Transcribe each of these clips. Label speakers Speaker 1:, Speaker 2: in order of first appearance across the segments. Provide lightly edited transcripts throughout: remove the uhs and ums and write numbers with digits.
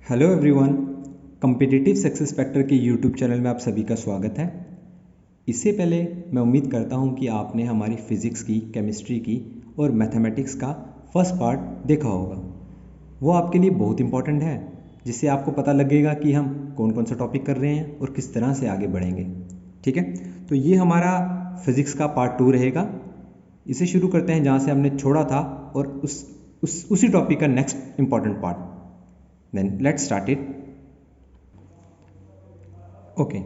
Speaker 1: Hello everyone, competitive success factor के YouTube channel में आप सभी का स्वागत है। इससे पहले मैं उम्मीद करता हूं कि आपने हमारी फिज़िक्स की, केमिस्ट्री की और मैथमेटिक्स का फर्स्ट पार्ट देखा होगा। वो आपके लिए बहुत इंपॉर्टेंट है, जिससे आपको पता लगेगा कि हम कौन कौन सा टॉपिक कर रहे हैं और किस तरह से आगे बढ़ेंगे। ठीक है, तो ये हमारा फिज़िक्स का पार्ट 2 रहेगा। इसे शुरू करते हैं जहाँ से हमने छोड़ा था और उसी टॉपिक का next important part. Then let's start it. Okay,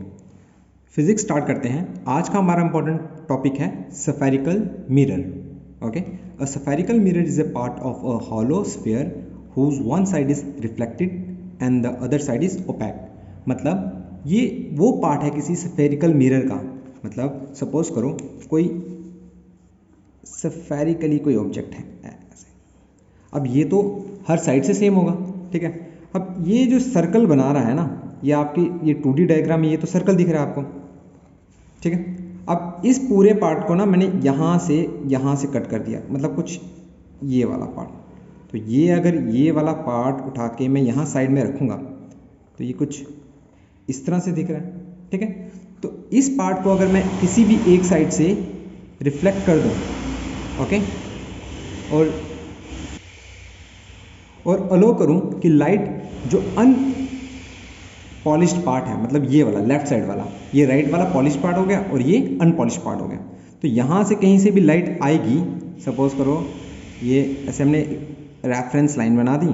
Speaker 1: physics start करते हैं। आज का हमारा इंपॉर्टेंट टॉपिक है spherical mirror. Okay, a spherical mirror is a part of a hollow sphere whose one side is reflected and the other side is opaque. मतलब ये वो part है किसी स्फेरिकल मिरर का। मतलब सपोज करो कोई स्फेरिकली कोई ऑब्जेक्ट है ऐसे। अब ये तो हर साइड से सेम होगा, ठीक है। अब ये जो सर्कल बना रहा है ना, ये आपकी ये 2D डायग्राम में ये तो सर्कल दिख रहा है आपको, ठीक है। अब इस पूरे पार्ट को ना मैंने यहाँ से कट कर दिया, मतलब कुछ ये वाला पार्ट। तो ये अगर ये वाला पार्ट उठा के मैं यहाँ साइड में रखूँगा तो ये कुछ इस तरह से दिख रहा है, ठीक है। तो इस पार्ट को अगर मैं किसी भी एक साइड से रिफ्लेक्ट कर दूँ, ओके, और अलो करूं कि लाइट जो अनपॉलिश्ड पार्ट है, मतलब ये वाला लेफ्ट साइड वाला, ये राइट वाला पॉलिश पार्ट हो गया और ये अनपॉलिश पार्ट हो गया। तो यहाँ से कहीं से भी लाइट आएगी, सपोज करो ये ऐसे हमने रेफरेंस लाइन बना दी,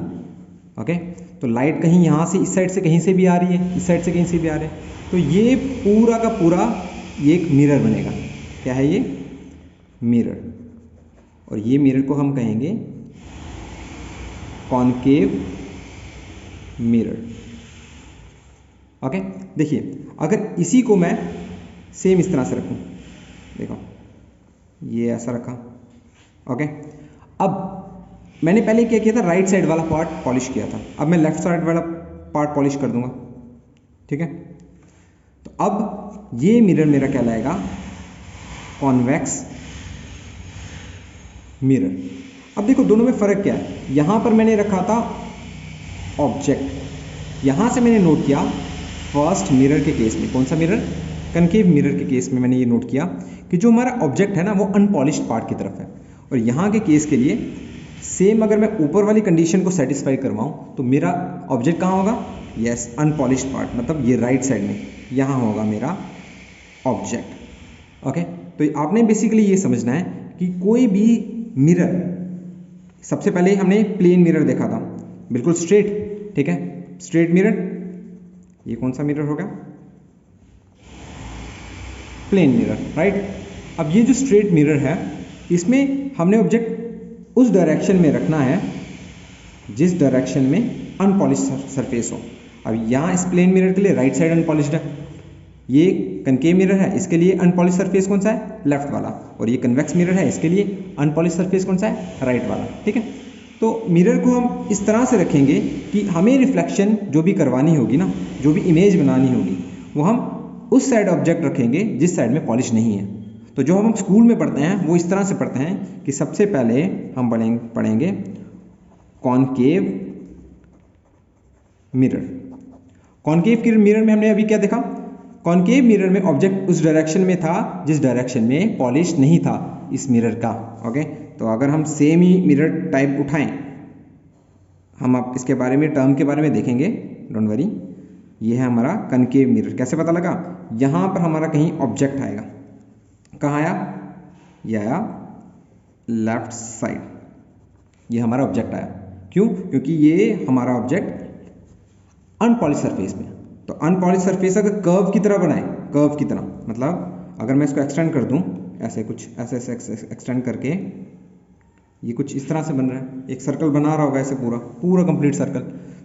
Speaker 1: ओके। तो लाइट कहीं यहाँ से इस साइड से कहीं से भी आ रही है, इस साइड से कहीं से भी आ रहे हैं, तो ये पूरा का पूरा ये एक मिरर बनेगा। क्या है ये? मिरर। और ये मिरर को हम कहेंगे कॉनकेव मिरर। ओके, देखिए अगर इसी को मैं सेम इस तरह से रखूं, देखो ये ऐसा रखा, ओके। अब मैंने पहले क्या किया था, राइट साइड वाला पार्ट पॉलिश किया था, अब मैं लेफ्ट साइड वाला पार्ट पॉलिश कर दूंगा, ठीक है। तो अब ये मिरर मेरा क्या लाएगा? Convex mirror. अब देखो दोनों में फ़र्क क्या है। यहाँ पर मैंने रखा था ऑब्जेक्ट, यहाँ से मैंने नोट किया फर्स्ट मिरर के केस में, कौन सा मिरर? कनकेव मिरर के केस में मैंने ये नोट किया कि जो हमारा ऑब्जेक्ट है ना वो अनपॉलिश्ड पार्ट की तरफ है। और यहाँ के केस के लिए सेम, अगर मैं ऊपर वाली कंडीशन को सेटिस्फाई करवाऊँ तो मेरा ऑब्जेक्ट कहाँ होगा? यस, अनपॉलिश्ड पार्ट, मतलब ये राइट साइड में यहाँ होगा मेरा ऑब्जेक्ट। ओके, तो आपने बेसिकली ये समझना है कि कोई भी मिरर, सबसे पहले हमने प्लेन मिरर देखा था, बिल्कुल स्ट्रेट, ठीक है, स्ट्रेट मिरर। ये कौन सा मिरर होगा? Plane mirror, right. अब ये जो स्ट्रेट मिरर है, इसमें हमने ऑब्जेक्ट उस डायरेक्शन में रखना है जिस डायरेक्शन में अनपॉलिश्ड सरफेस हो। अब यहाँ इस प्लेन मिरर के लिए राइट साइड अनपॉलिश्ड है, ये कनकेव मिरर है, इसके लिए अनपॉलिश सरफेस कौन सा है? लेफ्ट वाला। और ये कन्वेक्स मिरर है, इसके लिए अनपॉलिश सरफेस कौन सा है? राइट वाला, ठीक है। तो मिरर को हम इस तरह से रखेंगे कि हमें रिफ्लेक्शन जो भी करवानी होगी ना, जो भी इमेज बनानी होगी, वो हम उस साइड ऑब्जेक्ट रखेंगे जिस साइड में पॉलिश नहीं है। तो जो हम स्कूल में पढ़ते हैं वो इस तरह से पढ़ते हैं कि सबसे पहले हम पढ़ेंगे कॉनकेव मिरर। कॉनकेव मिरर में हमने अभी क्या देखा? कॉनकेव मिरर में ऑब्जेक्ट उस डायरेक्शन में था जिस डायरेक्शन में पॉलिश नहीं था इस मिरर का, ओके। तो अगर हम सेम ही मिरर टाइप उठाएं, हम अब इसके बारे में, टर्म के बारे में देखेंगे, डोंट वरी। ये है हमारा कनकेव मिरर। कैसे पता लगा? यहाँ पर हमारा कहीं ऑब्जेक्ट आएगा, कहाँ आया? ये आया लेफ्ट साइड, ये हमारा ऑब्जेक्ट आया। क्यों? क्योंकि ये हमारा ऑब्जेक्ट अनपॉलिश सरफेस में। तो अनपॉलिश सरफेस अगर कर्व की तरह बनाए, कर्व की तरह, मतलब अगर मैं इसको एक्सटेंड कर दूं ऐसे, कुछ ऐसे एक्सटेंड करके, ये कुछ इस तरह से बन रहा है, एक सर्कल बना रहा होगा ऐसे, पूरा कंप्लीट सर्कल।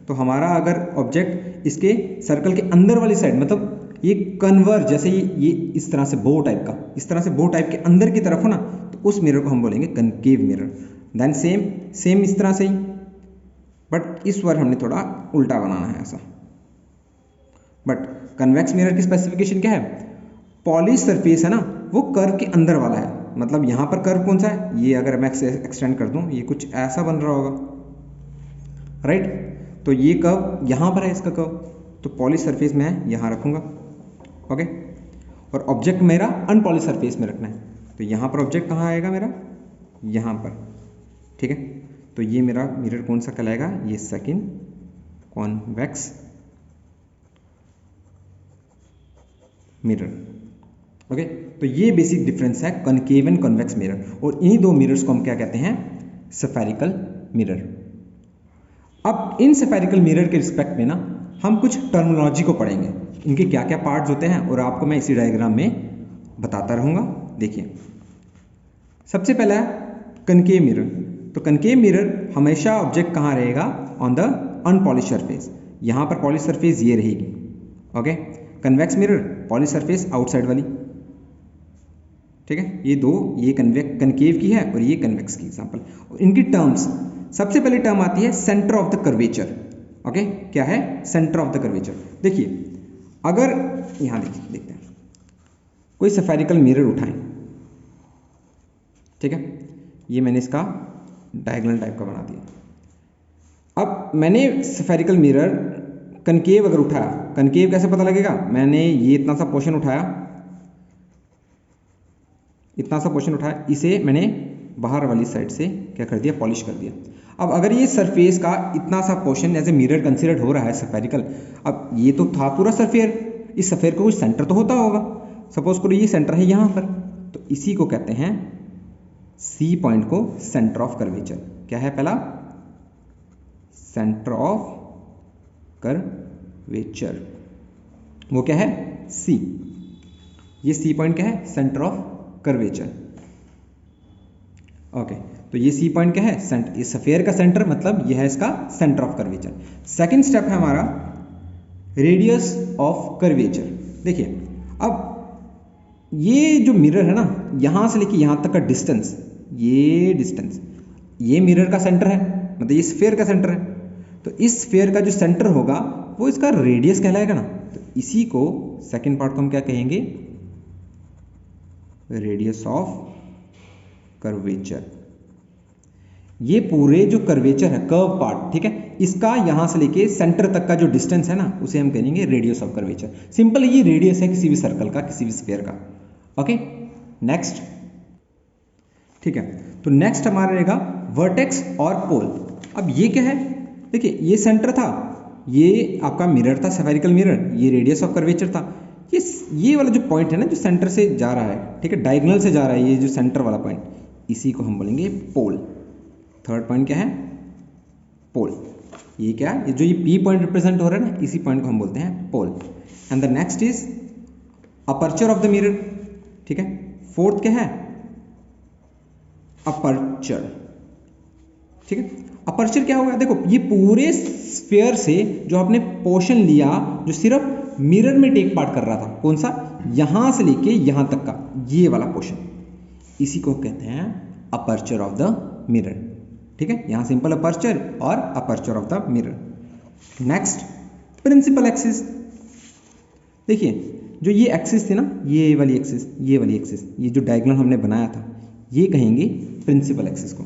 Speaker 1: तो हमारा अगर ऑब्जेक्ट इसके सर्कल के अंदर वाली साइड, मतलब ये कन्वर्ज, जैसे ये इस तरह से बो टाइप का, इस तरह से बो टाइप के अंदर की तरफ हो ना, तो उस मिरर को हम बोलेंगे कनकेव मिरर। देन सेम इस तरह से ही, बट इस बार हमने थोड़ा उल्टा बनाना है ऐसा। बट कन्वेक्स मिरर की स्पेसिफिकेशन क्या है? पॉलिश सरफेस है ना, वो कर्व के अंदर वाला है। मतलब यहाँ पर कर्व कौन सा है? ये अगर मैं एक्सटेंड कर दूँ, ये कुछ ऐसा बन रहा होगा, राइट। तो ये कर्व यहाँ पर है इसका कर्व, तो पॉलिश सरफेस मैं यहाँ रखूँगा। ओके, और ऑब्जेक्ट मेरा अनपॉलिश सरफेस में रखना है, तो यहाँ पर ऑब्जेक्ट कहाँ आएगा मेरा, यहाँ पर। ठीक है, तो ये मेरा मिरर कौन सा कहलाएगा, ये सेकंड कॉन्वेक्स मिरर। ओके, तो ये बेसिक डिफरेंस है कॉनकेव एंड कॉन्वेक्स मिरर, और इन्हीं दो मिरर्स को हम क्या कहते हैं, स्फेरिकल मिरर। अब इन स्फेरिकल मिरर के रिस्पेक्ट में ना हम कुछ टर्मिनोलॉजी को पढ़ेंगे, इनके क्या क्या पार्ट्स होते हैं, और आपको मैं इसी डायग्राम में बताता रहूँगा। देखिए, सबसे पहला है कनकेव मिरर। तो कनकेव मिरर हमेशा ऑब्जेक्ट कहाँ रहेगा, ऑन द अनपॉलिश सरफेस, यहाँ पर पॉलिश सरफेस ये रहेगी। Okay, convex mirror polish surface outside वाली। ठीक है, ये दो, ये कनकेव की है और ये कन्वेक्स की एग्जांपल। और इनकी टर्म्स, सबसे पहली टर्म आती है centre of the curvature. Okay, क्या है सेंटर ऑफ द कर्वेचर। देखिए, अगर यहाँ देखते हैं, कोई स्फेरिकल मिरर उठाएं, ठीक है, ये मैंने इसका डायगोनल टाइप का बना दिया। अब मैंने स्फेरिकल मिरर कनकेव अगर उठाया, कनकेव कैसे पता लगेगा, मैंने ये इतना सा पोर्शन उठाया, इतना सा पोर्शन उठाया, इसे मैंने बाहर वाली साइड से क्या कर दिया, पॉलिश कर दिया। अब अगर ये सरफेस का इतना सा portion as a mirror considered हो रहा है स्फेरिकल, अब ये तो था पूरा सफेयर, इस सफेयर का कोई सेंटर तो होता होगा, सपोज करो ये सेंटर है यहाँ पर, तो इसी को कहते हैं सी पॉइंट को सेंटर ऑफ कर्वेचर। क्या है पहला, सेंटर ऑफ कर्वेचर, वो क्या है सी, ये सी पॉइंट क्या है, सेंटर ऑफ कर्वेचर। ओके, तो ये सी पॉइंट क्या है, सेंटर, इस स्फीयर का सेंटर, मतलब ये है इसका centre of curvature. Second step है हमारा रेडियस ऑफ कर्वेचर। देखिए, अब ये जो मिरर है ना, यहां से लेके यहां तक का डिस्टेंस, ये डिस्टेंस, ये मिरर का सेंटर है, मतलब ये स्फीयर का सेंटर है, तो इस स्फीयर का जो सेंटर होगा वो इसका रेडियस कहलाएगा ना। तो इसी को सेकंड पार्ट को हम क्या कहेंगे, रेडियस ऑफ कर्वेचर। ये पूरे जो कर्वेचर है, कर्व पार्ट, ठीक है, इसका यहां से लेके सेंटर तक का जो डिस्टेंस है ना, उसे हम कहेंगे रेडियस ऑफ कर्वेचर। सिंपल, ये रेडियस है किसी भी सर्कल का, किसी भी स्फीयर का। Okay, next. ठीक है, तो नेक्स्ट हमारा रहेगा वर्टेक्स और पोल। अब ये क्या है, देखिए, ये सेंटर था, ये आपका मिरर था, स्फेरिकल मिरर, ये रेडियस ऑफ कर्वेचर था। ये वाला जो पॉइंट है ना, जो सेंटर से जा रहा है, ठीक है, डायगोनल से जा रहा है, ये जो सेंटर वाला पॉइंट, इसी को हम बोलेंगे पोल। थर्ड पॉइंट क्या है, पोल। ये क्या है, जो ये पी पॉइंट रिप्रेजेंट हो रहा है ना, इसी पॉइंट को हम बोलते हैं pole. And the next is aperture of the mirror. ठीक है, फोर्थ क्या है, अपर्चर। ठीक है, अपर्चर क्या होगा, देखो, ये पूरे स्फीयर से जो आपने पोर्शन लिया, जो सिर्फ मिरर में टेक पार्ट कर रहा था, कौन सा, यहां से लेके यहां तक का ये वाला पोर्शन, इसी को कहते हैं अपर्चर ऑफ द मिरर। ठीक है, यहां सिंपल अपर्चर और aperture of the mirror. Next, principal axis. देखिए, जो ये एक्सिस थी ना, ये वाली एक्सिस, ये वाली एक्सिस, ये जो डायगोनल हमने बनाया था, ये कहेंगे प्रिंसिपल एक्सिस को।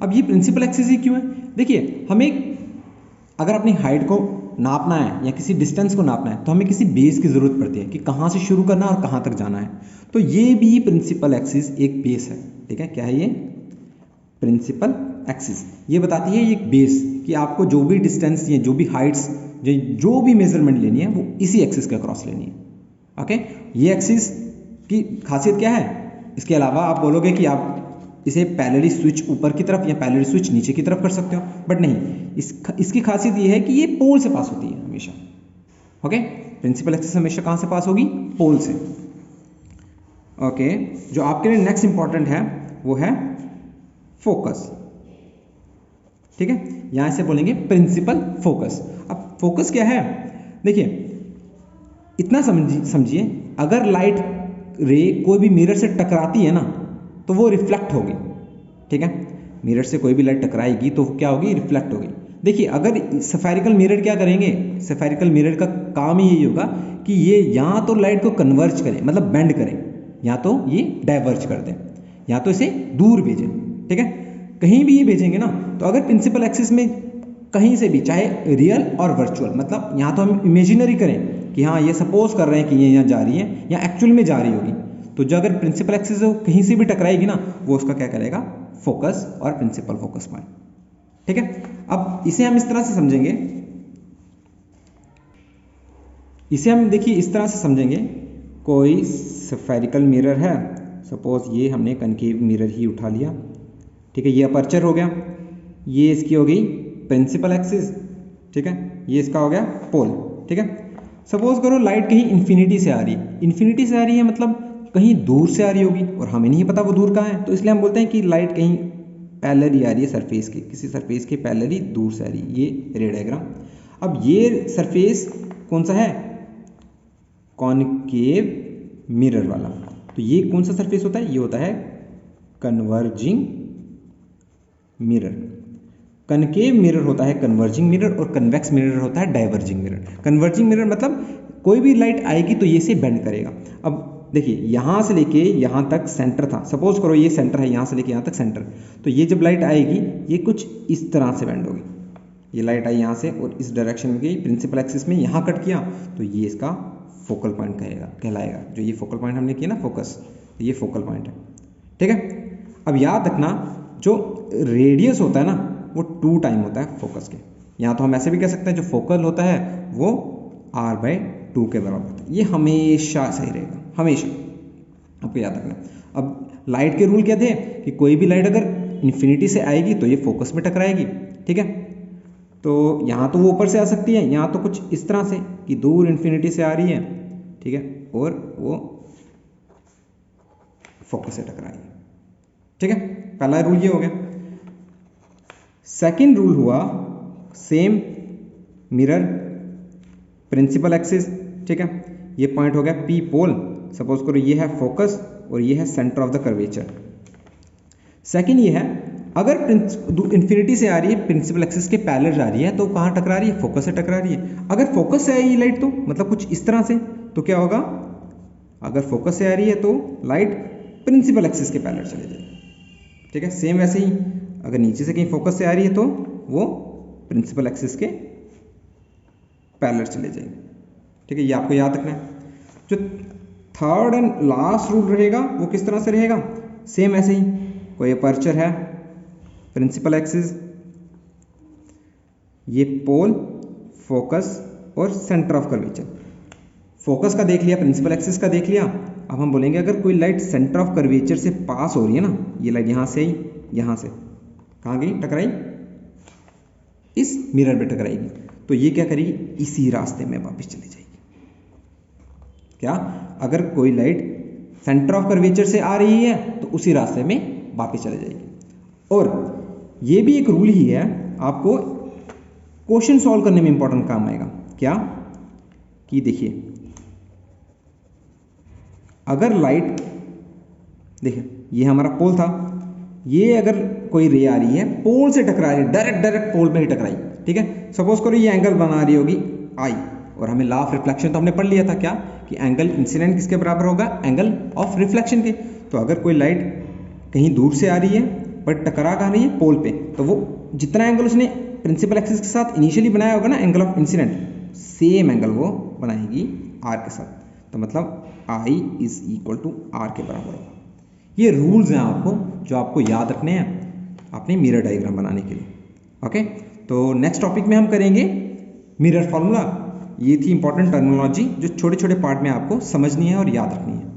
Speaker 1: अब ये प्रिंसिपल एक्सिस ही क्यों है, देखिए, हमें अगर अपनी हाइट को नापना है या किसी डिस्टेंस को नापना है, तो हमें किसी बेस की जरूरत पड़ती है कि कहाँ से शुरू करना है और कहाँ तक जाना है। तो ये भी प्रिंसिपल एक्सिस एक बेस है। ठीक है, क्या है ये, प्रिंसिपल एक्सिस। ये बताती है एक बेस कि आपको जो भी डिस्टेंस या जो भी हाइट्स, जो भी मेजरमेंट लेनी है, वो इसी एक्सिस के अक्रॉस लेनी है। ओके, ये एक्सिस की खासियत क्या है, इसके अलावा आप बोलोगे कि आप इसे पैरेलली स्विच ऊपर की तरफ या पैरेलली स्विच नीचे की तरफ कर सकते हो, बट नहीं, इसकी खासियत ये है कि ये पोल से पास होती है हमेशा। ओके, प्रिंसिपल एक्सिस हमेशा कहाँ से पास होगी, पोल से। ओके, जो आपके लिए नेक्स्ट इंपॉर्टेंट है वो है फोकस। ठीक है, यहां से बोलेंगे प्रिंसिपल फोकस। अब फोकस क्या है, देखिए, इतना समझिए, अगर लाइट रे कोई भी मिरर से टकराती है ना, तो वो रिफ्लेक्ट होगी। ठीक है, मिरर से कोई भी लाइट टकराएगी तो क्या होगी, रिफ्लेक्ट होगी। देखिए, अगर स्फेरिकल मिरर क्या करेंगे, स्फेरिकल मिरर का काम ही यही होगा कि ये या तो लाइट को कन्वर्ज करें, मतलब बेंड करें, या तो ये डाइवर्ज कर दें, या तो इसे दूर भेजें। ठीक है, कहीं भी ये भेजेंगे ना, तो अगर प्रिंसिपल एक्सिस में कहीं से भी, चाहे रियल और वर्चुअल, मतलब यहाँ तो हम इमेजिनरी करें कि हाँ ये सपोज कर रहे हैं कि ये यहाँ जा रही है या एक्चुअल में जा रही होगी, तो जो अगर प्रिंसिपल एक्सिस है कहीं से भी टकराएगी ना, वो उसका क्या करेगा, फोकस और प्रिंसिपल फोकस पॉइंट। ठीक है, अब इसे हम इस तरह से समझेंगे, इसे हम देखिए इस तरह से समझेंगे, कोई स्फेरिकल मिरर है, सपोज ये हमने कनकेव मिरर ही उठा लिया, ठीक है, ये अपर्चर हो गया, ये इसकी हो गई प्रिंसिपल एक्सिस, ठीक है, ये इसका हो गया पोल। ठीक है, सपोज करो लाइट कहीं इन्फिनिटी से आ रही है, इन्फिनिटी से आ रही है मतलब कहीं दूर से आ रही होगी और हमें नहीं पता वो दूर कहाँ है, तो इसलिए हम बोलते हैं कि लाइट कहीं पैरेलल ही आ रही है सरफेस के, किसी सरफेस के पैरेलल ही दूर से आ रही है, ये रे डायग्राम। अब ये सरफेस कौन सा है, कॉनकेव मिरर वाला, तो ये कौन सा सरफेस होता है, ये होता है कन्वर्जिंग मिरर। कनकेव मिरर होता है कन्वर्जिंग मिरर और कन्वेक्स मिरर होता है डाइवर्जिंग मिरर। कन्वर्जिंग मिरर मतलब कोई भी लाइट आएगी तो ये से बेंड करेगा। अब देखिए यहाँ से लेके यहाँ तक सेंटर था, सपोज करो ये सेंटर है, यहाँ से लेके यहाँ तक सेंटर, तो ये जब लाइट आएगी ये कुछ इस तरह से बेंड होगी, ये लाइट आई यहाँ से और इस डायरेक्शन में गई, प्रिंसिपल एक्सिस में यहाँ कट किया, तो ये इसका फोकल पॉइंट कहलाएगा। जो ये फोकल पॉइंट हमने किया ना फोकस, तो ये फोकल पॉइंट है। ठीक है, अब याद रखना जो रेडियस होता है ना वो 2 टाइम होता है फोकस के, या तो हम ऐसे भी कह सकते हैं जो फोकल होता है वो r/2 के बराबर होता है। ये हमेशा सही रहेगा, हमेशा आपको याद रखना। अब लाइट के रूल क्या थे कि कोई भी लाइट अगर इन्फिनिटी से आएगी तो ये फोकस में टकराएगी। ठीक है, तो यहाँ तो वो ऊपर से आ सकती है, यहाँ तो कुछ इस तरह से कि दूर इन्फिनिटी से आ रही है, ठीक है, और वो फोकस से टकराएगी। ठीक है, पहला रूल ये हो गया। सेकंड रूल हुआ सेम मिरर प्रिंसिपल एक्सिस। ठीक है, ये पॉइंट हो गया पी पोल, सपोज करो ये है फोकस और ये है centre of the curvature. Second ये है अगर इन्फिनिटी से आ रही है प्रिंसिपल एक्सिस के पैरेलल जा रही है तो कहाँ टकरा रही है, फोकस से टकरा रही है। अगर फोकस से आई लाइट तो मतलब कुछ इस तरह से, तो क्या होगा, अगर फोकस से आ रही है तो लाइट प्रिंसिपल एक्सिस के पैरेलल चले जाएगी। ठीक है, सेम वैसे ही अगर नीचे से कहीं फोकस से आ रही है तो वो प्रिंसिपल एक्सिस के पैरेलल चले जाएगी। ठीक है, ये आपको याद रखना है। जो थर्ड एंड लास्ट रूल रहेगा वो किस तरह से रहेगा, सेम ऐसे ही, कोई अपर्चर है, प्रिंसिपल एक्सिस, ये पोल, फोकस और सेंटर ऑफ कर्वेचर। फोकस का देख लिया, प्रिंसिपल एक्सिस का देख लिया। अब हम बोलेंगे अगर कोई लाइट सेंटर ऑफ कर्वेचर से पास हो रही है ना, ये लाइट यहाँ से आई, यहाँ से कहाँ गई, टकराई, इस मिरर पे टकराएगी, तो ये क्या करेगी, इसी रास्ते में वापस चली जाएगी। क्या, अगर कोई लाइट सेंटर ऑफ कर्वेचर से आ रही है तो उसी रास्ते में वापस चली जाएगी। और ये भी एक रूल ही है, आपको क्वेश्चन सॉल्व करने में इंपॉर्टेंट काम आएगा। क्या कि देखिए अगर लाइट, देखिए ये हमारा पोल था, ये अगर कोई रे आ रही है पोल से टकरा रही है, डायरेक्ट पोल में ही टकराई। ठीक है, सपोज करो ये एंगल बना रही होगी आई, और हमें लॉ ऑफ रिफ्लेक्शन तो हमने पढ़ लिया था क्या, कि एंगल इंसिडेंट किसके बराबर होगा, एंगल ऑफ रिफ्लेक्शन के। तो अगर कोई लाइट कहीं दूर से आ रही है पर टकरा कहाँ रही है, पोल पे, तो वो जितना एंगल उसने प्रिंसिपल एक्सिस के साथ इनिशियली बनाया होगा ना, angle of incident, same angle वो बनाएगी आर के साथ। तो मतलब I is equal to R के बराबर होगा। ये रूल्स हैं आपको जो आपको याद रखने हैं अपने मिरर डायग्राम बनाने के लिए। ओके, तो नेक्स्ट टॉपिक में हम करेंगे मिरर फॉर्मूला। ये थी इंपॉर्टेंट टर्मिनोलॉजी जो छोटे छोटे पार्ट में आपको समझनी है और याद रखनी है।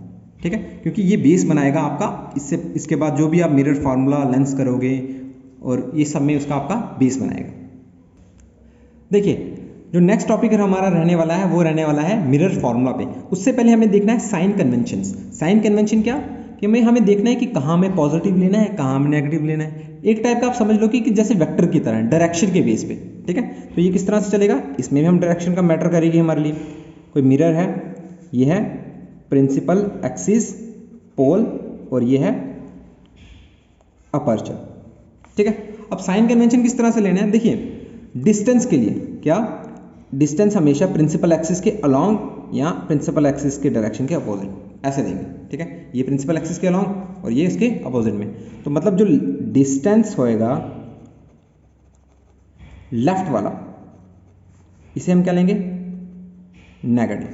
Speaker 1: ठीक है, क्योंकि ये बेस बनाएगा आपका, इसके बाद जो भी आप मिरर फार्मूला लेंस करोगे और ये सब में उसका आपका बेस बनाएगा। देखिए जो नेक्स्ट टॉपिक हमारा रहने वाला है वो रहने वाला है मिरर फार्मूला पे। उससे पहले हमें देखना है साइन कन्वेंशन। साइन कन्वेंशन क्या कि हमें देखना है कि कहाँ में पॉजिटिव लेना है, कहाँ में नेगेटिव लेना है। एक टाइप का आप समझ लो कि जैसे वेक्टर की तरह डायरेक्शन के बेस पे। ठीक है, तो ये किस तरह से चलेगा, इसमें भी हम डायरेक्शन का मैटर करेगी हमारे लिए। कोई मिरर है, ये है प्रिंसिपल एक्सिस पोल और ये है अपर्चर। ठीक है, अब साइन कन्वेंशन किस तरह से लेना है, देखिए डिस्टेंस के लिए क्या, डिस्टेंस हमेशा प्रिंसिपल एक्सिस के अलोंग या प्रिंसिपल एक्सिस के डायरेक्शन के अपोजिट। ऐसे देंगे, ठीक है। ये प्रिंसिपल एक्सिस के अलॉन्ग और ये इसके अपोजिट में। तो मतलब जो डिस्टेंस होएगा लेफ्ट वाला, इसे हम क्या लेंगे, नेगेटिव,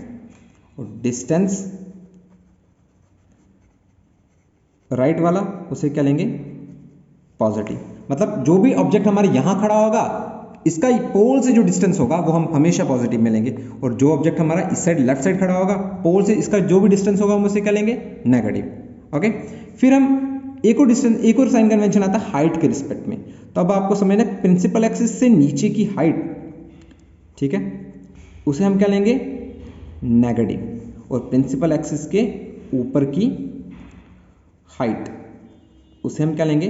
Speaker 1: और डिस्टेंस राइट वाला उसे क्या लेंगे, पॉजिटिव। मतलब जो भी ऑब्जेक्ट हमारे यहां खड़ा होगा, इसका पोल से जो डिस्टेंस होगा वो हम हमेशा पॉजिटिव में लेंगे, और जो ऑब्जेक्ट हमारा इस साइड लेफ्ट साइड खड़ा होगा, पोल से इसका जो भी डिस्टेंस होगा हम उसे क्या लेंगे, नेगेटिव। ओके, फिर हम एक और डिस्टेंस, एक और साइन कन्वेंशन आता है हाइट के रिस्पेक्ट में। तो अब आपको समझना है प्रिंसिपल एक्सिस से नीचे की हाइट, ठीक है, उसे हम क्या लेंगे, नेगेटिव, और प्रिंसिपल एक्सिस के ऊपर की हाइट उसे हम क्या लेंगे,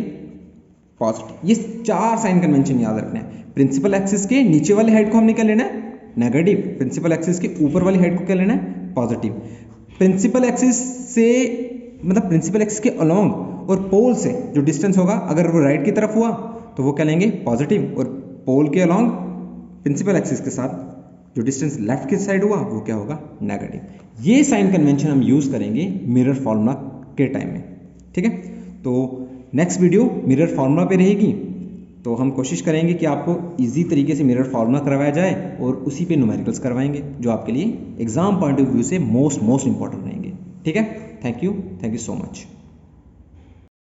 Speaker 1: पॉजिटिव। ये 4 साइन कन्वेंशन याद रखना है। प्रिंसिपल एक्सिस के नीचे वाली हाइट को हमने क्या लेना है, नेगेटिव। प्रिंसिपल एक्सिस के ऊपर वाली हाइट को क्या लेना है, पॉजिटिव। प्रिंसिपल एक्सिस से मतलब प्रिंसिपल एक्सिस के अलोंग और पोल से जो डिस्टेंस होगा, अगर वो राइट की तरफ हुआ तो वो क्या लेंगे, पॉजिटिव, और पोल के अलोंग प्रिंसिपल एक्सिस के साथ जो डिस्टेंस लेफ्ट की साइड हुआ वो क्या होगा, नेगेटिव। ये साइन कन्वेंशन हम यूज करेंगे मिरर फॉर्मूला के टाइम में, ठीक है। तो नेक्स्ट वीडियो मिरर फार्मूला पे रहेगी, तो हम कोशिश करेंगे कि आपको इजी तरीके से मिरर फार्मूला करवाया जाए और उसी पे न्यूमेरिकल्स करवाएंगे, जो आपके लिए एग्जाम पॉइंट ऑफ व्यू से मोस्ट इंपॉर्टेंट रहेंगे, ठीक है। Thank you so much.